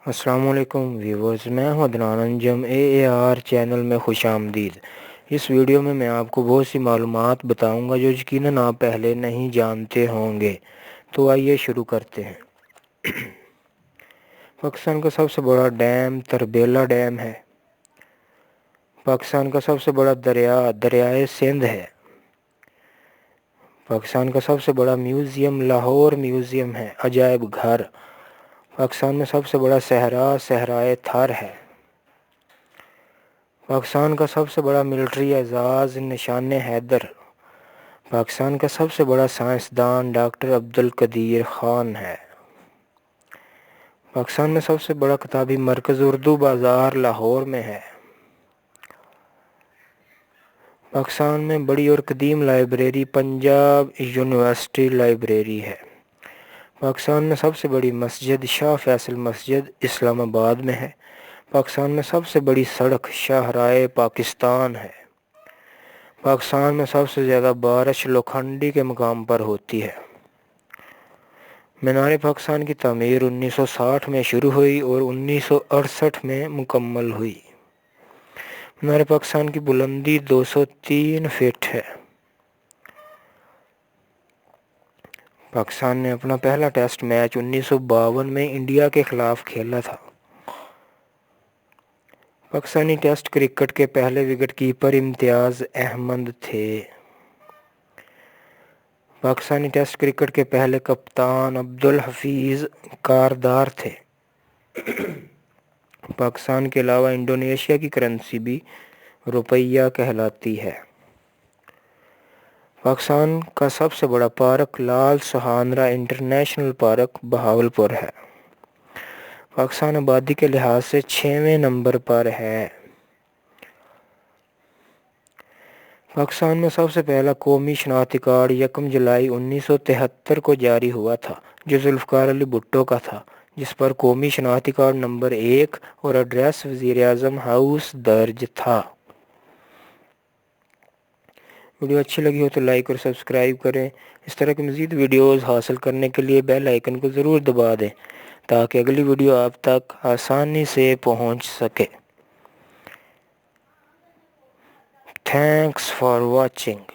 السلام علیکم ویورز، میں ہوں عدنان انجم AAR چینل میں خوش آمدید۔ اس ویڈیو میں آپ کو بہت سی معلومات بتاؤں گا جو یقیناً آپ پہلے نہیں جانتے ہوں گے۔ تو آئیے شروع کرتے ہیں۔ پاکستان کا سب سے بڑا ڈیم تربیلا ڈیم ہے۔ پاکستان کا سب سے بڑا دریائے سندھ ہے۔ پاکستان کا سب سے بڑا میوزیم لاہور میوزیم ہے، عجائب گھر۔ پاکستان میں سب سے بڑا صحرائے تھر ہے۔ پاکستان کا سب سے بڑا ملٹری اعزاز نشان حیدر۔ پاکستان کا سب سے بڑا سائنسدان ڈاکٹر عبدالقدیر خان ہے۔ پاکستان میں سب سے بڑا کتابی مرکز اردو بازار لاہور میں ہے۔ پاکستان میں بڑی اور قدیم لائبریری پنجاب یونیورسٹی لائبریری ہے۔ پاکستان میں سب سے بڑی مسجد شاہ فیصل مسجد اسلام آباد میں ہے۔ پاکستان میں سب سے بڑی سڑک شاہراہ پاکستان ہے۔ پاکستان میں سب سے زیادہ بارش لوکھنڈی کے مقام پر ہوتی ہے۔ مینار پاکستان کی تعمیر 1960 میں شروع ہوئی اور 1968 میں مکمل ہوئی۔ مینار پاکستان کی بلندی 203 فٹ ہے۔ پاکستان نے اپنا پہلا ٹیسٹ میچ 1952 میں انڈیا کے خلاف کھیلا تھا۔ پاکستانی ٹیسٹ کرکٹ کے پہلے وکٹ کیپر امتیاز احمد تھے۔ پاکستانی ٹیسٹ کرکٹ کے پہلے کپتان عبدالحفیظ کاردار تھے۔ پاکستان کے علاوہ انڈونیشیا کی کرنسی بھی روپیہ کہلاتی ہے۔ پاکستان کا سب سے بڑا پارک لال سہارنہ انٹرنیشنل پارک بہاولپور ہے۔ پاکستان آبادی کے لحاظ سے 6ویں نمبر پر ہے۔ پاکستان میں سب سے پہلا قومی شناختی کارڈ 1 جولائی 1973 کو جاری ہوا تھا، جو ذوالفقار علی بھٹو کا تھا، جس پر قومی شناختی کارڈ نمبر 1 اور ایڈریس وزیر اعظم ہاؤس درج تھا۔ ویڈیو اچھی لگی ہو تو لائک اور سبسکرائب کریں۔ اس طرح کی مزید ویڈیوز حاصل کرنے کے لیے بیل آئیکن کو ضرور دبا دیں تاکہ اگلی ویڈیو آپ تک آسانی سے پہنچ سکے۔ Thanks for watching.